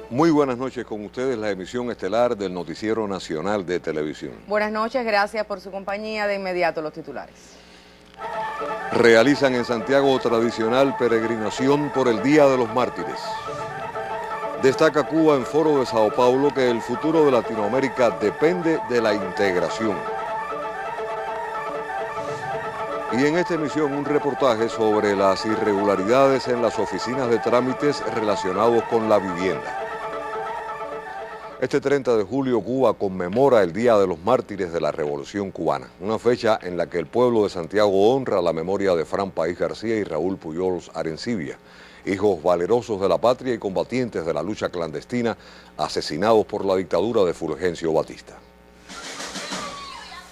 Muy buenas noches con ustedes, la emisión estelar del Noticiero Nacional de Televisión. Buenas noches, gracias por su compañía. De inmediato los titulares. Realizan en Santiago tradicional peregrinación por el Día de los Mártires. Destaca Cuba en Foro de Sao Paulo que el futuro de Latinoamérica depende de la integración. Y en esta emisión un reportaje sobre las irregularidades en las oficinas de trámites relacionados con la vivienda. Este 30 de julio Cuba conmemora el Día de los Mártires de la Revolución Cubana, una fecha en la que el pueblo de Santiago honra la memoria de Fran País García y Raúl Pujols Arencibia, hijos valerosos de la patria y combatientes de la lucha clandestina, asesinados por la dictadura de Fulgencio Batista.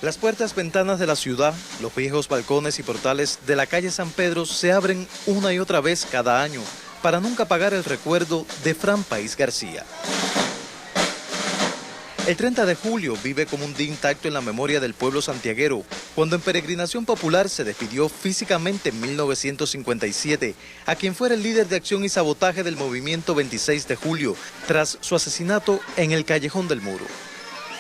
Las puertas ventanas de la ciudad, los viejos balcones y portales de la calle San Pedro se abren una y otra vez cada año para nunca apagar el recuerdo de Fran País García. El 30 de julio vive como un día intacto en la memoria del pueblo santiaguero, cuando en peregrinación popular se despidió físicamente en 1957 a quien fuera el líder de acción y sabotaje del movimiento 26 de julio, tras su asesinato en el Callejón del Muro.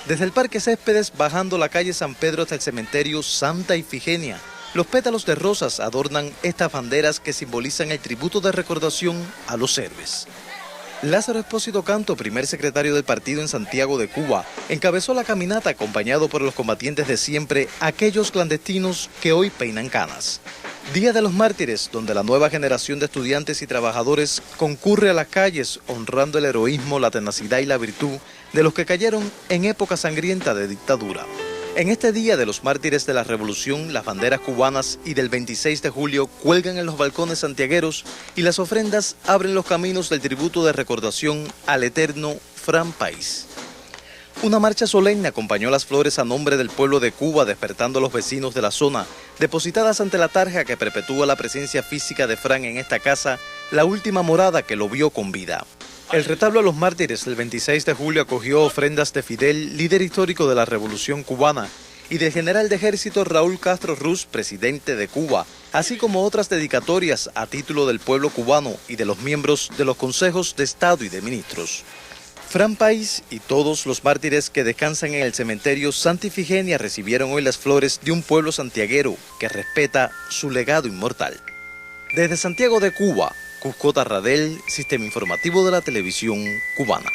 Desde el Parque Céspedes, bajando la calle San Pedro hasta el cementerio Santa Ifigenia, los pétalos de rosas adornan estas banderas que simbolizan el tributo de recordación a los héroes. Lázaro Espósito Canto, primer secretario del partido en Santiago de Cuba, encabezó la caminata acompañado por los combatientes de siempre, aquellos clandestinos que hoy peinan canas. Día de los Mártires, donde la nueva generación de estudiantes y trabajadores concurre a las calles honrando el heroísmo, la tenacidad y la virtud de los que cayeron en época sangrienta de dictadura. En este Día de los Mártires de la Revolución, las banderas cubanas y del 26 de julio cuelgan en los balcones santiagueros y las ofrendas abren los caminos del tributo de recordación al eterno Fran País. Una marcha solemne acompañó las flores a nombre del pueblo de Cuba, despertando a los vecinos de la zona, depositadas ante la tarja que perpetúa la presencia física de Fran en esta casa, la última morada que lo vio con vida. El retablo a los mártires del 26 de julio acogió ofrendas de Fidel, líder histórico de la Revolución Cubana, y del general de ejército Raúl Castro Ruz, presidente de Cuba, así como otras dedicatorias a título del pueblo cubano y de los miembros de los consejos de Estado y de ministros. Fran País y todos los mártires que descansan en el cementerio Santa Ifigenia recibieron hoy las flores de un pueblo santiaguero que respeta su legado inmortal. Desde Santiago de Cuba, Cusco Tarradel, Sistema Informativo de la Televisión Cubana.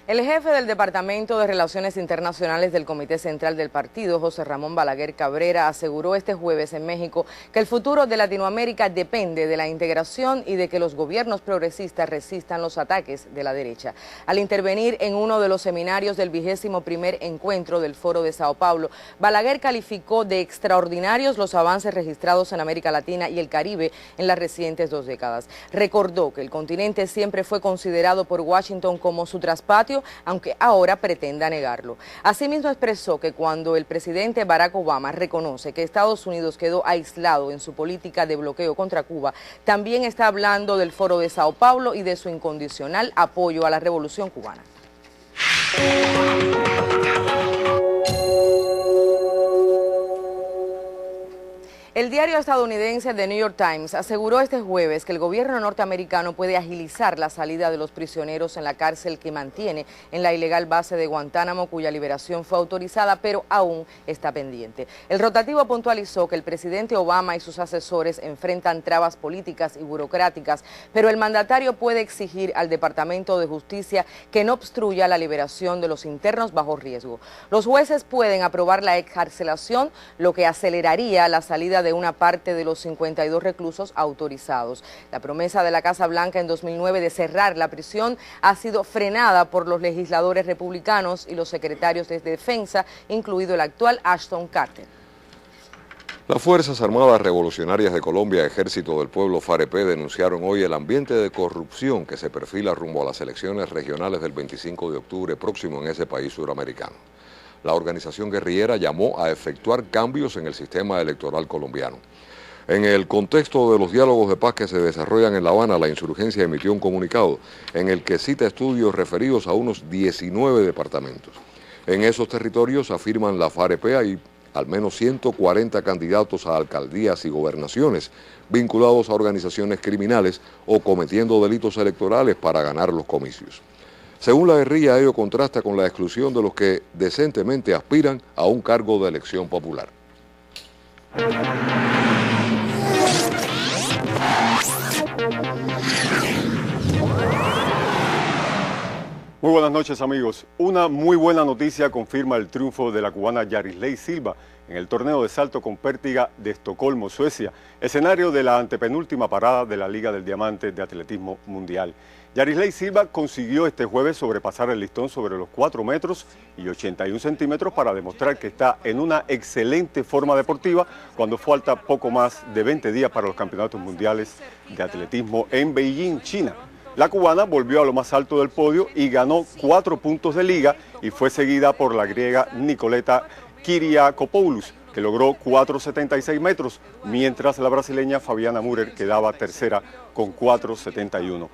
El jefe del Departamento de Relaciones Internacionales del Comité Central del Partido, José Ramón Balaguer Cabrera, aseguró este jueves en México que el futuro de Latinoamérica depende de la integración y de que los gobiernos progresistas resistan los ataques de la derecha. Al intervenir en uno de los seminarios del 21º encuentro del Foro de Sao Paulo, Balaguer calificó de extraordinarios los avances registrados en América Latina y el Caribe en las recientes 2 décadas. Recordó que el continente siempre fue considerado por Washington como su traspatio, aunque ahora pretenda negarlo. Asimismo expresó que cuando el presidente Barack Obama reconoce que Estados Unidos quedó aislado en su política de bloqueo contra Cuba, también está hablando del Foro de Sao Paulo y de su incondicional apoyo a la Revolución Cubana. El diario estadounidense The New York Times aseguró este jueves que el gobierno norteamericano puede agilizar la salida de los prisioneros en la cárcel que mantiene en la ilegal base de Guantánamo, cuya liberación fue autorizada, pero aún está pendiente. El rotativo puntualizó que el presidente Obama y sus asesores enfrentan trabas políticas y burocráticas, pero el mandatario puede exigir al Departamento de Justicia que no obstruya la liberación de los internos bajo riesgo. Los jueces pueden aprobar la excarcelación, lo que aceleraría la salida de una parte de los 52 reclusos autorizados. La promesa de la Casa Blanca en 2009 de cerrar la prisión ha sido frenada por los legisladores republicanos y los secretarios de Defensa, incluido el actual Ashton Carter. Las Fuerzas Armadas Revolucionarias de Colombia, Ejército del Pueblo FAREP, denunciaron hoy el ambiente de corrupción que se perfila rumbo a las elecciones regionales del 25 de octubre próximo en ese país suramericano. La organización guerrillera llamó a efectuar cambios en el sistema electoral colombiano. En el contexto de los diálogos de paz que se desarrollan en La Habana, la insurgencia emitió un comunicado en el que cita estudios referidos a unos 19 departamentos. En esos territorios, afirman la FAREP, hay al menos 140 candidatos a alcaldías y gobernaciones vinculados a organizaciones criminales o cometiendo delitos electorales para ganar los comicios. Según la guerrilla, ello contrasta con la exclusión de los que decentemente aspiran a un cargo de elección popular. Muy buenas noches, amigos. Una muy buena noticia confirma el triunfo de la cubana Yarisley Silva en el torneo de salto con pértiga de Estocolmo, Suecia, escenario de la antepenúltima parada de la Liga del Diamante de Atletismo Mundial. Yarisley Silva consiguió este jueves sobrepasar el listón sobre los 4 metros y 81 centímetros para demostrar que está en una excelente forma deportiva cuando falta poco más de 20 días para los campeonatos mundiales de atletismo en Beijing, China. La cubana volvió a lo más alto del podio y ganó 4 puntos de liga y fue seguida por la griega Nicoleta Kyriakopoulos, que logró 4,76 metros, mientras la brasileña Fabiana Müller quedaba tercera con 4,71.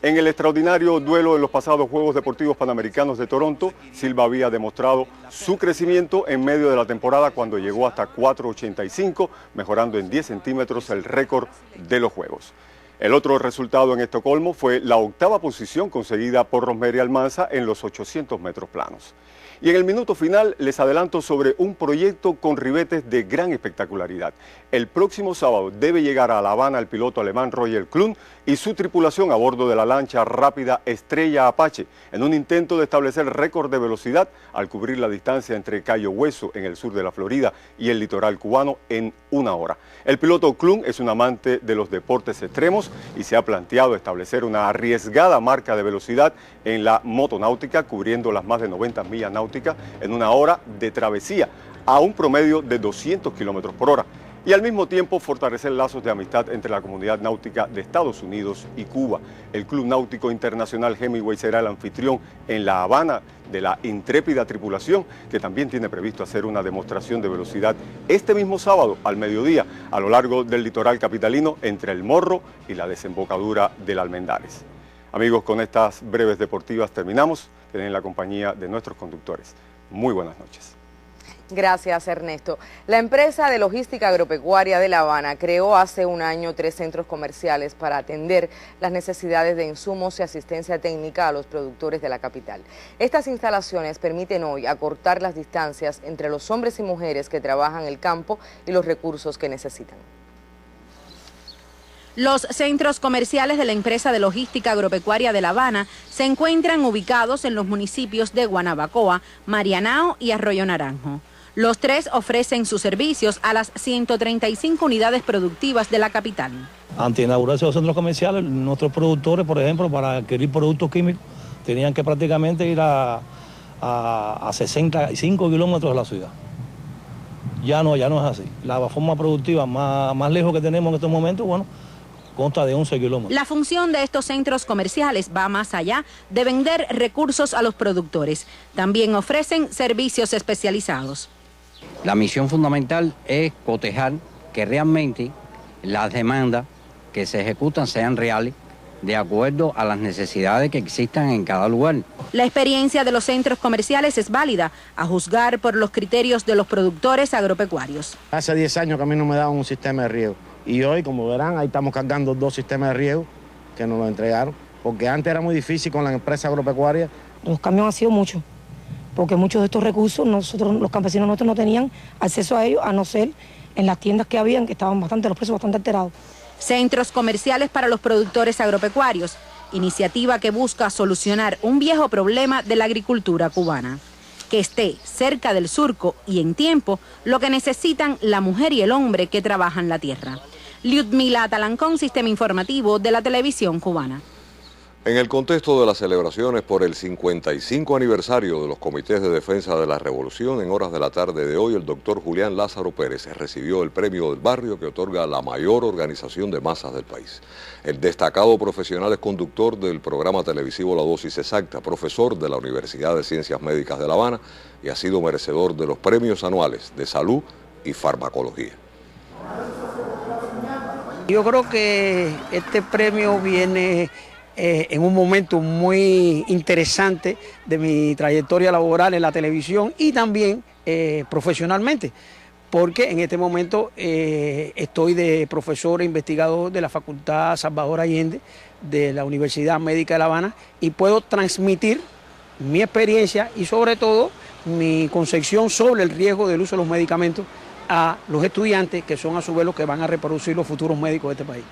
En el extraordinario duelo de los pasados Juegos Deportivos Panamericanos de Toronto, Silva había demostrado su crecimiento en medio de la temporada cuando llegó hasta 4,85, mejorando en 10 centímetros el récord de los Juegos. El otro resultado en Estocolmo fue la 8ª posición conseguida por Rosemary Almanza en los 800 metros planos. Y en el minuto final les adelanto sobre un proyecto con ribetes de gran espectacularidad. El próximo sábado debe llegar a La Habana el piloto alemán Roger Klum y su tripulación a bordo de la lancha rápida Estrella Apache, en un intento de establecer récord de velocidad al cubrir la distancia entre Cayo Hueso en el sur de la Florida y el litoral cubano en 1 hora. El piloto Klum es un amante de los deportes extremos y se ha planteado establecer una arriesgada marca de velocidad en la motonáutica, cubriendo las más de 90 millas náuticas en 1 hora de travesía a un promedio de 200 kilómetros por hora. Y al mismo tiempo fortalecer lazos de amistad entre la comunidad náutica de Estados Unidos y Cuba. El Club Náutico Internacional Hemingway será el anfitrión en La Habana de la intrépida tripulación, que también tiene previsto hacer una demostración de velocidad este mismo sábado al mediodía a lo largo del litoral capitalino entre El Morro y la desembocadura del Almendares. Amigos, con estas breves deportivas terminamos. Tienen la compañía de nuestros conductores. Muy buenas noches. Gracias, Ernesto. La empresa de logística agropecuaria de La Habana creó hace un año 3 centros comerciales para atender las necesidades de insumos y asistencia técnica a los productores de la capital. Estas instalaciones permiten hoy acortar las distancias entre los hombres y mujeres que trabajan el campo y los recursos que necesitan. Los centros comerciales de la empresa de logística agropecuaria de La Habana se encuentran ubicados en los municipios de Guanabacoa, Marianao y Arroyo Naranjo. Los 3 ofrecen sus servicios a las 135 unidades productivas de la capital. Antes de inaugurarse los centros comerciales, nuestros productores, por ejemplo, para adquirir productos químicos, tenían que prácticamente ir a 65 kilómetros de la ciudad. Ya no es así. La forma productiva más lejos que tenemos en estos momentos, bueno, consta de 11 kilómetros. La función de estos centros comerciales va más allá de vender recursos a los productores. También ofrecen servicios especializados. La misión fundamental es cotejar que realmente las demandas que se ejecutan sean reales, de acuerdo a las necesidades que existan en cada lugar. La experiencia de los centros comerciales es válida, a juzgar por los criterios de los productores agropecuarios. Hace 10 años que a mí no me daban un sistema de riego. Y hoy, como verán, ahí estamos cargando 2 sistemas de riego que nos lo entregaron, porque antes era muy difícil con la empresa agropecuaria. Los cambios han sido muchos, porque muchos de estos recursos nosotros, los campesinos nuestros, no tenían acceso a ellos, a no ser en las tiendas que habían, que estaban los precios bastante alterados. Centros comerciales para los productores agropecuarios, iniciativa que busca solucionar un viejo problema de la agricultura cubana. Que esté cerca del surco y en tiempo lo que necesitan la mujer y el hombre que trabajan la tierra. Liudmila Talancón, Sistema Informativo de la Televisión Cubana. En el contexto de las celebraciones por el 55 aniversario de los Comités de Defensa de la Revolución, en horas de la tarde de hoy, el doctor Julián Lázaro Pérez recibió el premio del barrio que otorga la mayor organización de masas del país. El destacado profesional es conductor del programa televisivo La Dosis Exacta, profesor de la Universidad de Ciencias Médicas de La Habana y ha sido merecedor de los premios anuales de salud y farmacología. Yo creo que este premio viene en un momento muy interesante de mi trayectoria laboral en la televisión y también profesionalmente, porque en este momento estoy de profesor e investigador de la Facultad Salvador Allende de la Universidad Médica de La Habana y puedo transmitir mi experiencia y sobre todo mi concepción sobre el riesgo del uso de los medicamentos a los estudiantes, que son a su vez los que van a reproducir los futuros médicos de este país.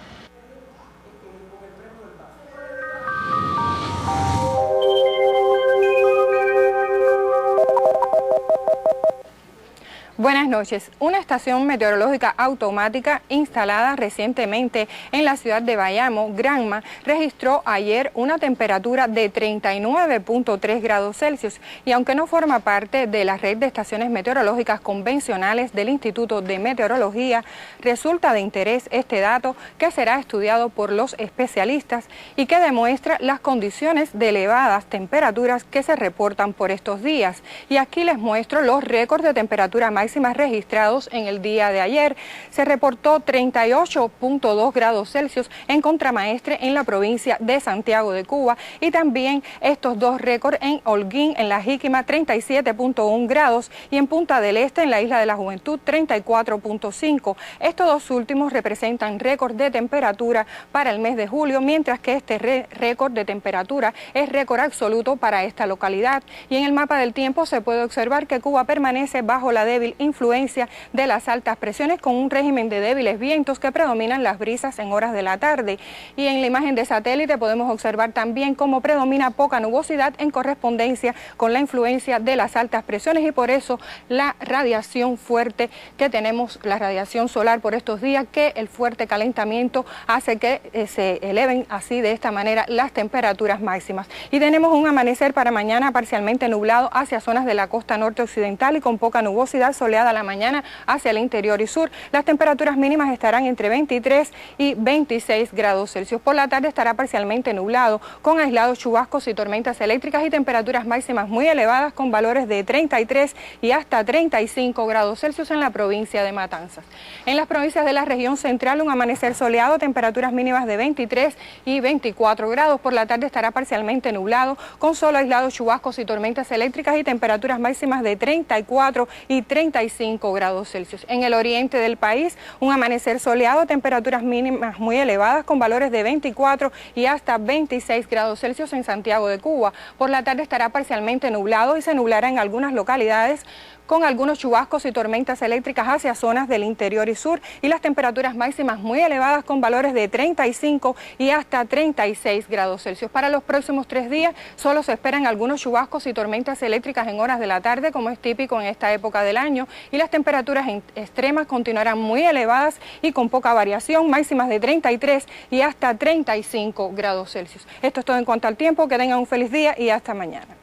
Buenas noches. Una estación meteorológica automática instalada recientemente en la ciudad de Bayamo, Granma, registró ayer una temperatura de 39.3 grados Celsius y aunque no forma parte de la red de estaciones meteorológicas convencionales del Instituto de Meteorología, resulta de interés este dato que será estudiado por los especialistas y que demuestra las condiciones de elevadas temperaturas que se reportan por estos días. Y aquí les muestro los récords de temperatura máxima registrados en el día de ayer. Se reportó 38.2 grados Celsius en Contramaestre en la provincia de Santiago de Cuba y también estos dos récords en Holguín, en La Jíquima, 37.1 grados y en Punta del Este, en la Isla de la Juventud, 34.5. Estos dos últimos representan récord de temperatura para el mes de julio, mientras que este récord de temperatura es récord absoluto para esta localidad. Y en el mapa del tiempo se puede observar que Cuba permanece bajo la débil influencia de las altas presiones con un régimen de débiles vientos que predominan las brisas en horas de la tarde. Y en la imagen de satélite podemos observar también cómo predomina poca nubosidad en correspondencia con la influencia de las altas presiones y por eso la radiación fuerte que tenemos, la radiación solar por estos días, que el fuerte calentamiento hace que se eleven así de esta manera las temperaturas máximas. Y tenemos un amanecer para mañana parcialmente nublado hacia zonas de la costa norte occidental y con poca nubosidad, soleada a la mañana hacia el interior y sur. Las temperaturas mínimas estarán entre 23 y 26 grados Celsius. Por la tarde estará parcialmente nublado, con aislados chubascos y tormentas eléctricas y temperaturas máximas muy elevadas con valores de 33 y hasta 35 grados Celsius en la provincia de Matanzas. En las provincias de la región central, un amanecer soleado, temperaturas mínimas de 23 y 24 grados. Por la tarde estará parcialmente nublado, con solo aislados chubascos y tormentas eléctricas y temperaturas máximas de 34 y 35 grados Celsius. En el oriente del país, un amanecer soleado, temperaturas mínimas muy elevadas con valores de 24 y hasta 26 grados Celsius en Santiago de Cuba. Por la tarde estará parcialmente nublado y se nublará en algunas localidades con algunos chubascos y tormentas eléctricas hacia zonas del interior y sur y las temperaturas máximas muy elevadas con valores de 35 y hasta 36 grados Celsius. Para los próximos 3 días solo se esperan algunos chubascos y tormentas eléctricas en horas de la tarde, como es típico en esta época del año, y las temperaturas extremas continuarán muy elevadas y con poca variación, máximas de 33 y hasta 35 grados Celsius. Esto es todo en cuanto al tiempo, que tengan un feliz día y hasta mañana.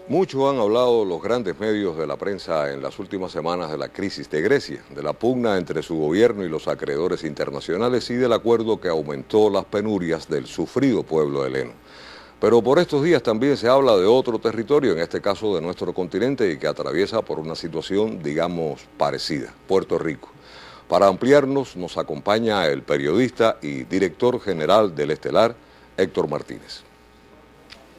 Mucho han hablado los grandes medios de la prensa en las últimas semanas de la crisis de Grecia, de la pugna entre su gobierno y los acreedores internacionales y del acuerdo que aumentó las penurias del sufrido pueblo heleno. Pero por estos días también se habla de otro territorio, en este caso de nuestro continente, y que atraviesa por una situación, digamos, parecida, Puerto Rico. Para ampliarnos nos acompaña el periodista y director general del Estelar, Héctor Martínez.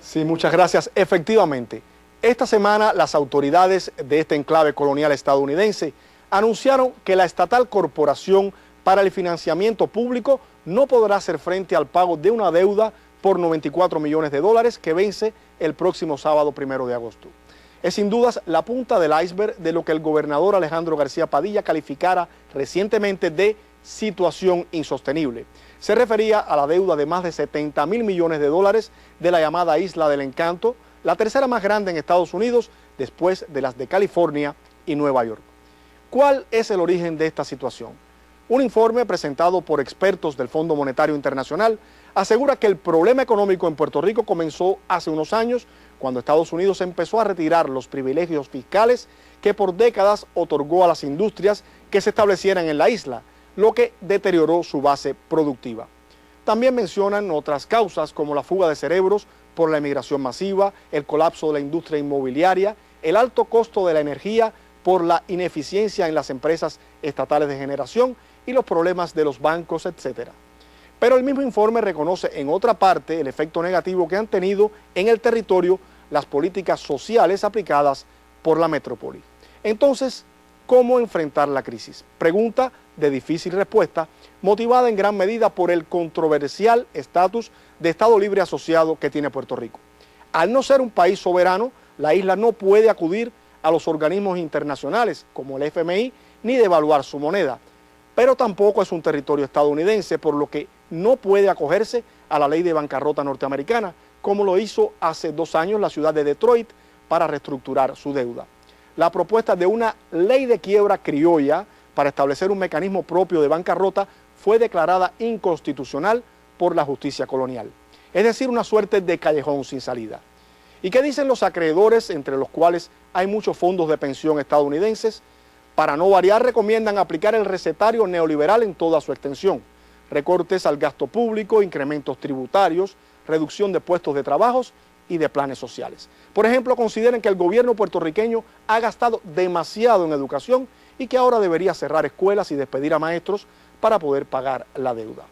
Sí, muchas gracias. Efectivamente, esta semana las autoridades de este enclave colonial estadounidense anunciaron que la estatal Corporación para el Financiamiento Público no podrá hacer frente al pago de una deuda por 94 millones de dólares que vence el próximo sábado 1 de agosto. Es sin dudas la punta del iceberg de lo que el gobernador Alejandro García Padilla calificara recientemente de situación insostenible. Se refería a la deuda de más de 70 mil millones de dólares de la llamada Isla del Encanto, la tercera más grande en Estados Unidos después de las de California y Nueva York. ¿Cuál es el origen de esta situación? Un informe presentado por expertos del Fondo Monetario Internacional asegura que el problema económico en Puerto Rico comenzó hace unos años cuando Estados Unidos empezó a retirar los privilegios fiscales que por décadas otorgó a las industrias que se establecieran en la isla, lo que deterioró su base productiva. También mencionan otras causas como la fuga de cerebros por la emigración masiva, el colapso de la industria inmobiliaria, el alto costo de la energía, por la ineficiencia en las empresas estatales de generación y los problemas de los bancos, etc. Pero el mismo informe reconoce en otra parte el efecto negativo que han tenido en el territorio las políticas sociales aplicadas por la metrópoli. Entonces, ¿cómo enfrentar la crisis? Pregunta de difícil respuesta, motivada en gran medida por el controversial estatus de Estado Libre Asociado que tiene Puerto Rico. Al no ser un país soberano, la isla no puede acudir a los organismos internacionales como el FMI ni devaluar su moneda, pero tampoco es un territorio estadounidense, por lo que no puede acogerse a la ley de bancarrota norteamericana, como lo hizo hace 2 años la ciudad de Detroit para reestructurar su deuda. La propuesta de una ley de quiebra criolla para establecer un mecanismo propio de bancarrota fue declarada inconstitucional por la justicia colonial, es decir, una suerte de callejón sin salida. ¿Y qué dicen los acreedores, entre los cuales hay muchos fondos de pensión estadounidenses? Para no variar, recomiendan aplicar el recetario neoliberal en toda su extensión. Recortes al gasto público, incrementos tributarios, reducción de puestos de trabajo y de planes sociales. Por ejemplo, consideran que el gobierno puertorriqueño ha gastado demasiado en educación y que ahora debería cerrar escuelas y despedir a maestros para poder pagar la deuda.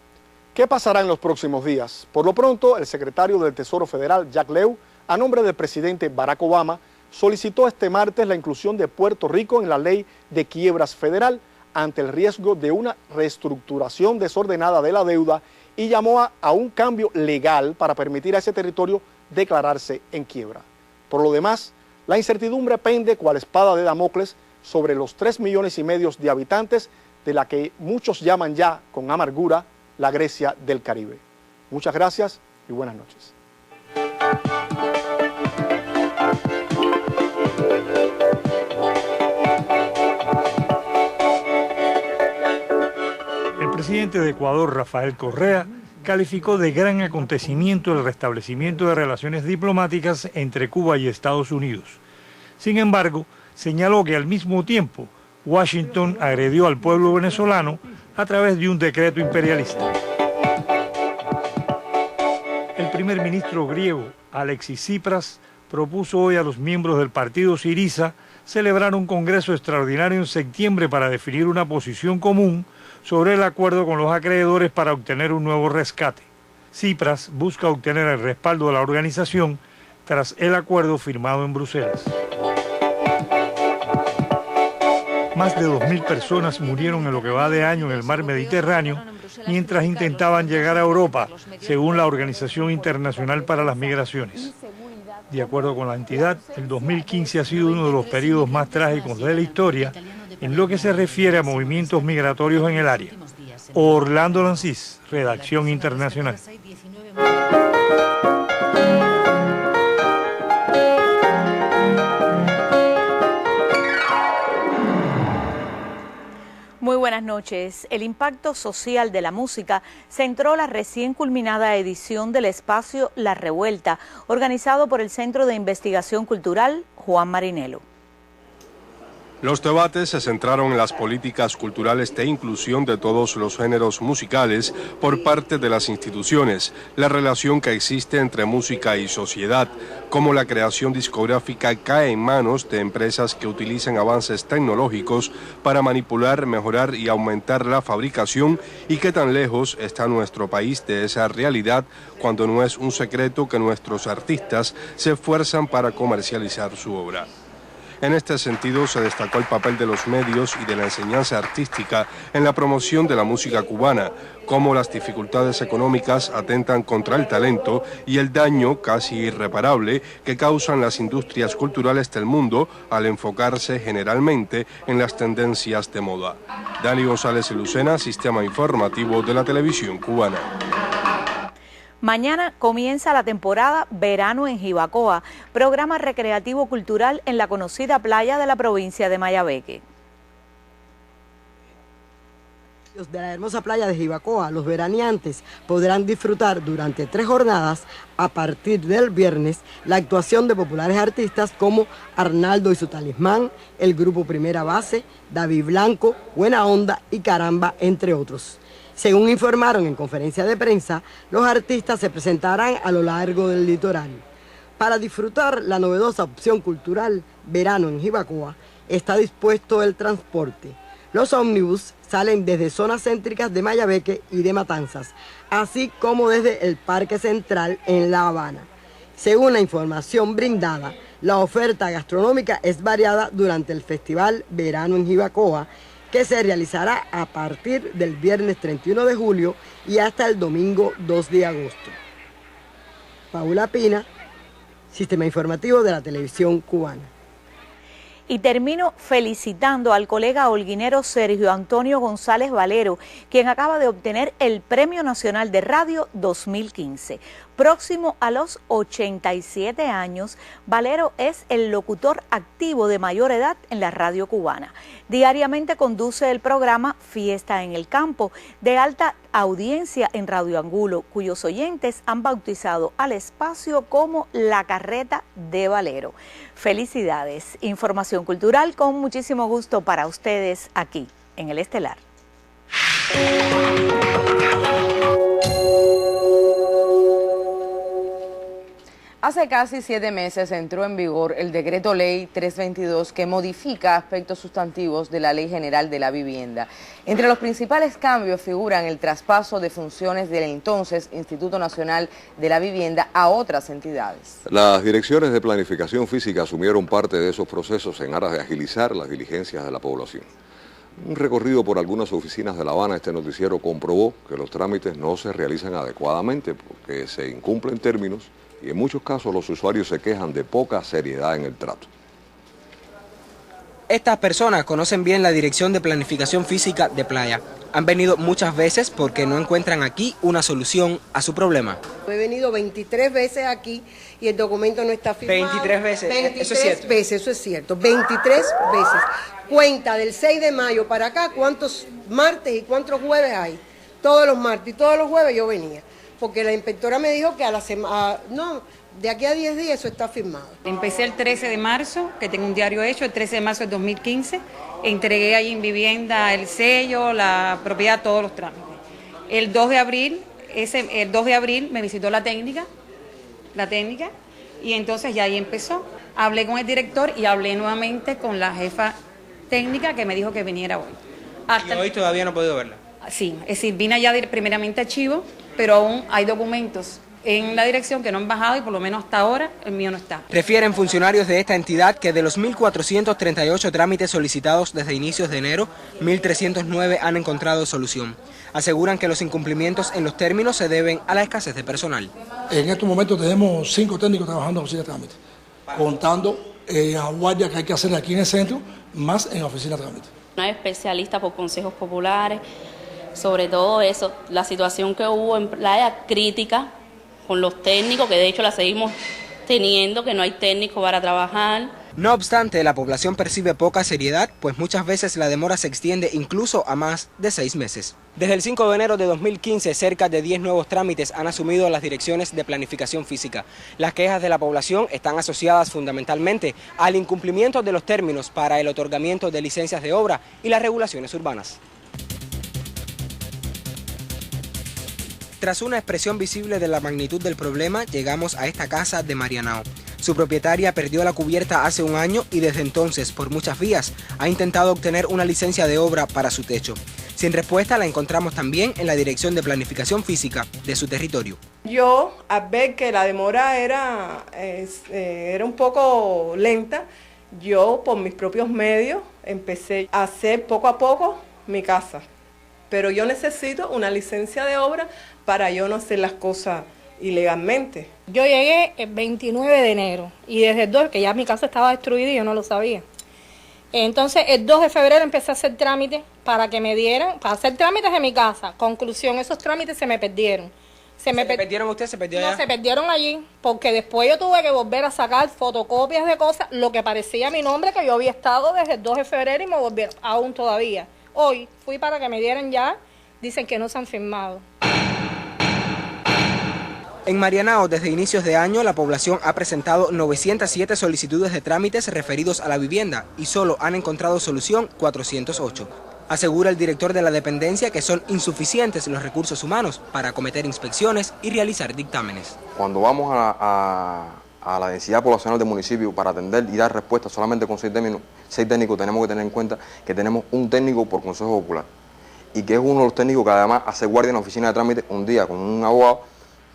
¿Qué pasará en los próximos días? Por lo pronto, el secretario del Tesoro Federal, Jack Lew, a nombre del presidente Barack Obama, solicitó este martes la inclusión de Puerto Rico en la ley de quiebras federal ante el riesgo de una reestructuración desordenada de la deuda y llamó a un cambio legal para permitir a ese territorio declararse en quiebra. Por lo demás, la incertidumbre pende cual espada de Damocles sobre los 3,5 millones de habitantes de la que muchos llaman ya con amargura la Grecia del Caribe. Muchas gracias y buenas noches. El presidente de Ecuador, Rafael Correa, calificó de gran acontecimiento el restablecimiento de relaciones diplomáticas entre Cuba y Estados Unidos. Sin embargo, señaló que al mismo tiempo Washington agredió al pueblo venezolano a través de un decreto imperialista. El primer ministro griego, Alexis Tsipras, propuso hoy a los miembros del partido Syriza celebrar un congreso extraordinario en septiembre para definir una posición común sobre el acuerdo con los acreedores para obtener un nuevo rescate. Tsipras busca obtener el respaldo de la organización tras el acuerdo firmado en Bruselas. Más de 2.000 personas murieron en lo que va de año en el mar Mediterráneo mientras intentaban llegar a Europa, según la Organización Internacional para las Migraciones. De acuerdo con la entidad, el 2015 ha sido uno de los periodos más trágicos de la historia en lo que se refiere a movimientos migratorios en el área. Orlando Lancís, Redacción Internacional. Muy buenas noches. El impacto social de la música centró la recién culminada edición del espacio La Revuelta, organizado por el Centro de Investigación Cultural Juan Marinelo. Los debates se centraron en las políticas culturales de inclusión de todos los géneros musicales por parte de las instituciones, la relación que existe entre música y sociedad, cómo la creación discográfica cae en manos de empresas que utilizan avances tecnológicos para manipular, mejorar y aumentar la fabricación y qué tan lejos está nuestro país de esa realidad cuando no es un secreto que nuestros artistas se esfuerzan para comercializar su obra. En este sentido, se destacó el papel de los medios y de la enseñanza artística en la promoción de la música cubana, cómo las dificultades económicas atentan contra el talento y el daño casi irreparable que causan las industrias culturales del mundo al enfocarse generalmente en las tendencias de moda. Dani González Lucena, Sistema Informativo de la Televisión Cubana. Mañana comienza la temporada Verano en Jibacoa, programa recreativo cultural en la conocida playa de la provincia de Mayabeque. De la hermosa playa de Jibacoa, los veraneantes podrán disfrutar durante 3 jornadas a partir del viernes la actuación de populares artistas como Arnaldo y su Talismán, el grupo Primera Base, David Blanco, Buena Onda y Caramba, entre otros. Según informaron en conferencia de prensa, los artistas se presentarán a lo largo del litoral. Para disfrutar la novedosa opción cultural Verano en Jibacoa, está dispuesto el transporte. Los ómnibus salen desde zonas céntricas de Mayabeque y de Matanzas, así como desde el Parque Central en La Habana. Según la información brindada, la oferta gastronómica es variada durante el Festival Verano en Jibacoa, que se realizará a partir del viernes 31 de julio y hasta el domingo 2 de agosto. Paula Pina, Sistema Informativo de la Televisión Cubana. Y termino felicitando al colega holguinero Sergio Antonio González Valero, quien acaba de obtener el Premio Nacional de Radio 2015. Próximo a los 87 años, Valero es el locutor activo de mayor edad en la radio cubana. Diariamente conduce el programa Fiesta en el Campo, de alta audiencia en Radio Angulo, cuyos oyentes han bautizado al espacio como La Carreta de Valero. Felicidades. Información cultural con muchísimo gusto para ustedes aquí en El Estelar. Hace casi 7 meses entró en vigor el Decreto Ley 322 que modifica aspectos sustantivos de la Ley General de la Vivienda. Entre los principales cambios figuran el traspaso de funciones del entonces Instituto Nacional de la Vivienda a otras entidades. Las direcciones de planificación física asumieron parte de esos procesos en aras de agilizar las diligencias de la población. Un recorrido por algunas oficinas de La Habana, este noticiero comprobó que los trámites no se realizan adecuadamente porque se incumplen términos y en muchos casos los usuarios se quejan de poca seriedad en el trato. Estas personas conocen bien la Dirección de Planificación Física de Playa. Han venido muchas veces porque no encuentran aquí una solución a su problema. He venido 23 veces aquí y el documento no está firmado. 23 veces, 23 eso es cierto. veces, eso es cierto, 23 veces. Cuenta del 6 de mayo para acá cuántos martes y cuántos jueves hay. Todos los martes y todos los jueves yo venía. Porque la inspectora me dijo que a la semana, no, de aquí a 10 días eso está firmado. Empecé el 13 de marzo, que tengo un diario hecho, el 13 de marzo del 2015, entregué allí en vivienda el sello, la propiedad, todos los trámites. El 2 de abril me visitó la técnica, y entonces ya ahí empezó. Hablé con el director y hablé nuevamente con la jefa técnica que me dijo que viniera hoy. Y hoy todavía no he podido verla. Sí, es decir, vine allá primeramente a Chivo, pero aún hay documentos en la dirección que no han bajado y por lo menos hasta ahora el mío no está. Refieren funcionarios de esta entidad que de los 1.438 trámites solicitados desde inicios de enero, 1.309 han encontrado solución. Aseguran que los incumplimientos en los términos se deben a la escasez de personal. En estos momentos tenemos 5 técnicos trabajando en oficina de trámite, contando a guardia que hay que hacer aquí en el centro, más en la oficina de trámite. No hay especialistas por consejos populares. Sobre todo eso, la situación que hubo en Playa crítica con los técnicos, que de hecho la seguimos teniendo, que no hay técnicos para trabajar. No obstante, la población percibe poca seriedad, pues muchas veces la demora se extiende incluso a más de 6 meses. Desde el 5 de enero de 2015, cerca de 10 nuevos trámites han asumido las direcciones de planificación física. Las quejas de la población están asociadas fundamentalmente al incumplimiento de los términos para el otorgamiento de licencias de obra y las regulaciones urbanas. Tras una expresión visible de la magnitud del problema, llegamos a esta casa de Marianao. Su propietaria perdió la cubierta hace un año y desde entonces, por muchas vías, ha intentado obtener una licencia de obra para su techo. Sin respuesta la encontramos también en la Dirección de Planificación Física de su territorio. Yo, al ver que la demora era un poco lenta, yo por mis propios medios empecé a hacer poco a poco mi casa. Pero yo necesito una licencia de obra para yo no hacer las cosas ilegalmente. Yo llegué el 29 de enero y desde el 2, que ya mi casa estaba destruida y yo no lo sabía. Entonces el 2 de febrero empecé a hacer trámites para que me dieran, para hacer trámites en mi casa. Conclusión, esos trámites se me perdieron. ¿Se perdieron ustedes? ¿Se perdió allá? No, se perdieron allí, porque después yo tuve que volver a sacar fotocopias de cosas, lo que parecía mi nombre, que yo había estado desde el 2 de febrero y me volvieron, aún todavía. Hoy fui para que me dieran ya, dicen que no se han firmado. En Marianao, desde inicios de año, la población ha presentado 907 solicitudes de trámites referidos a la vivienda y solo han encontrado solución 408. Asegura el director de la dependencia que son insuficientes los recursos humanos para acometer inspecciones y realizar dictámenes. Cuando vamos a a la densidad poblacional del municipio para atender y dar respuesta solamente con 6 técnicos, tenemos que tener en cuenta que tenemos un técnico por Consejo Popular y que es uno de los técnicos que además hace guardia en la oficina de trámite un día con un abogado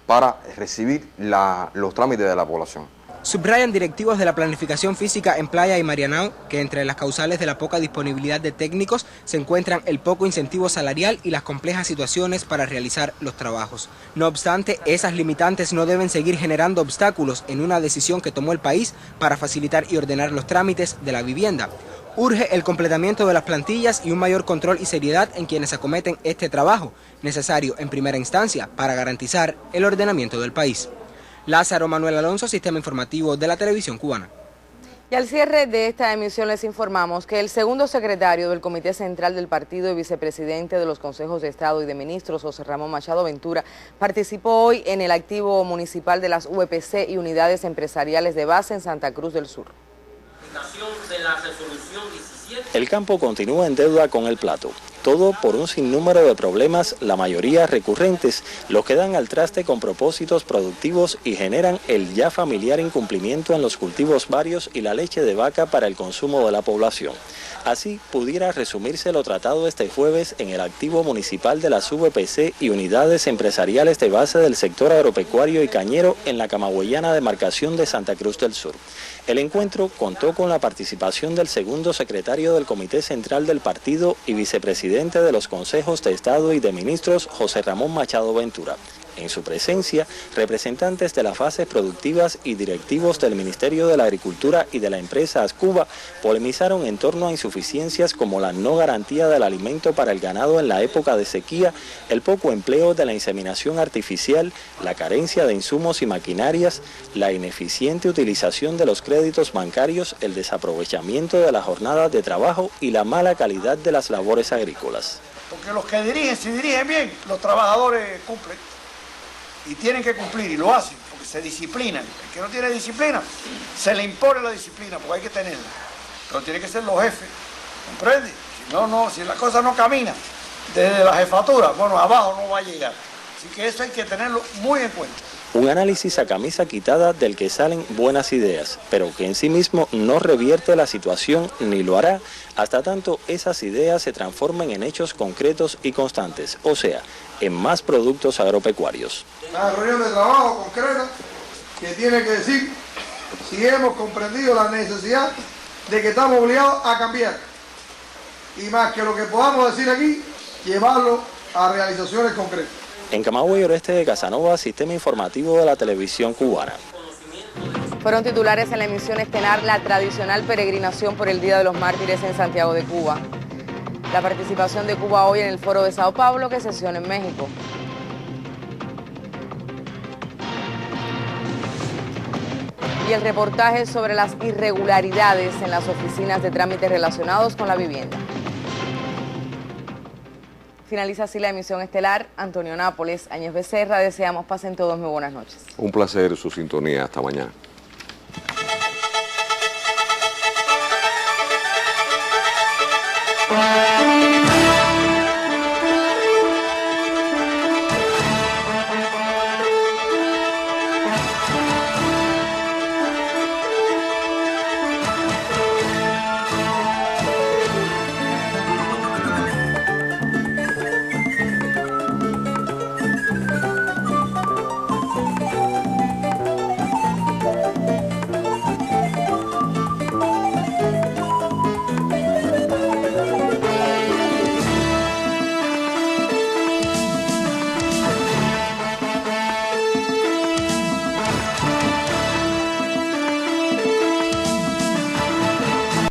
para recibir los trámites de la población. Subrayan directivos de la planificación física en Playa y Marianao que entre las causales de la poca disponibilidad de técnicos se encuentran el poco incentivo salarial y las complejas situaciones para realizar los trabajos. No obstante, esas limitantes no deben seguir generando obstáculos en una decisión que tomó el país para facilitar y ordenar los trámites de la vivienda. Urge el completamiento de las plantillas y un mayor control y seriedad en quienes acometen este trabajo, necesario en primera instancia para garantizar el ordenamiento del país. Lázaro Manuel Alonso, Sistema Informativo de la Televisión Cubana. Y al cierre de esta emisión les informamos que el segundo secretario del Comité Central del Partido y vicepresidente de los Consejos de Estado y de Ministros, José Ramón Machado Ventura, participó hoy en el activo municipal de las UEPC y unidades empresariales de base en Santa Cruz del Sur. El campo continúa en deuda con el plato, todo por un sinnúmero de problemas, la mayoría recurrentes, los que dan al traste con propósitos productivos y generan el ya familiar incumplimiento en los cultivos varios y la leche de vaca para el consumo de la población. Así pudiera resumirse lo tratado este jueves en el activo municipal de las VPC y unidades empresariales de base del sector agropecuario y cañero en la camagüeyana demarcación de Santa Cruz del Sur. El encuentro contó con la participación del segundo secretario del Comité Central del Partido y vicepresidente de los Consejos de Estado y de Ministros, José Ramón Machado Ventura. En su presencia, representantes de las fases productivas y directivos del Ministerio de la Agricultura y de la empresa Ascuba polemizaron en torno a insuficiencias como la no garantía del alimento para el ganado en la época de sequía, el poco empleo de la inseminación artificial, la carencia de insumos y maquinarias, la ineficiente utilización de los créditos bancarios, el desaprovechamiento de las jornadas de trabajo y la mala calidad de las labores agrícolas. Porque los que dirigen, si dirigen bien, los trabajadores cumplen. Y tienen que cumplir, y lo hacen, porque se disciplinan. El que no tiene disciplina, se le impone la disciplina, porque hay que tenerla. Pero tienen que ser los jefes, ¿comprende? Si la cosa no camina desde la jefatura, bueno, abajo no va a llegar. Así que eso hay que tenerlo muy en cuenta. Un análisis a camisa quitada del que salen buenas ideas, pero que en sí mismo no revierte la situación ni lo hará hasta tanto esas ideas se transformen en hechos concretos y constantes, o sea, en más productos agropecuarios. Una reunión de trabajo concreta que tiene que decir si hemos comprendido la necesidad de que estamos obligados a cambiar. Y más que lo que podamos decir aquí, llevarlo a realizaciones concretas. En Camagüey Oeste de Casanova, Sistema Informativo de la Televisión Cubana. Fueron titulares en la emisión estelar la tradicional peregrinación por el Día de los Mártires en Santiago de Cuba. La participación de Cuba hoy en el Foro de Sao Paulo que sesiona en México. Y el reportaje sobre las irregularidades en las oficinas de trámites relacionados con la vivienda. Finaliza así la emisión estelar. Antonio Nápoles, Áñez Becerra, deseamos pasen todos muy buenas noches. Un placer su sintonía. Hasta mañana.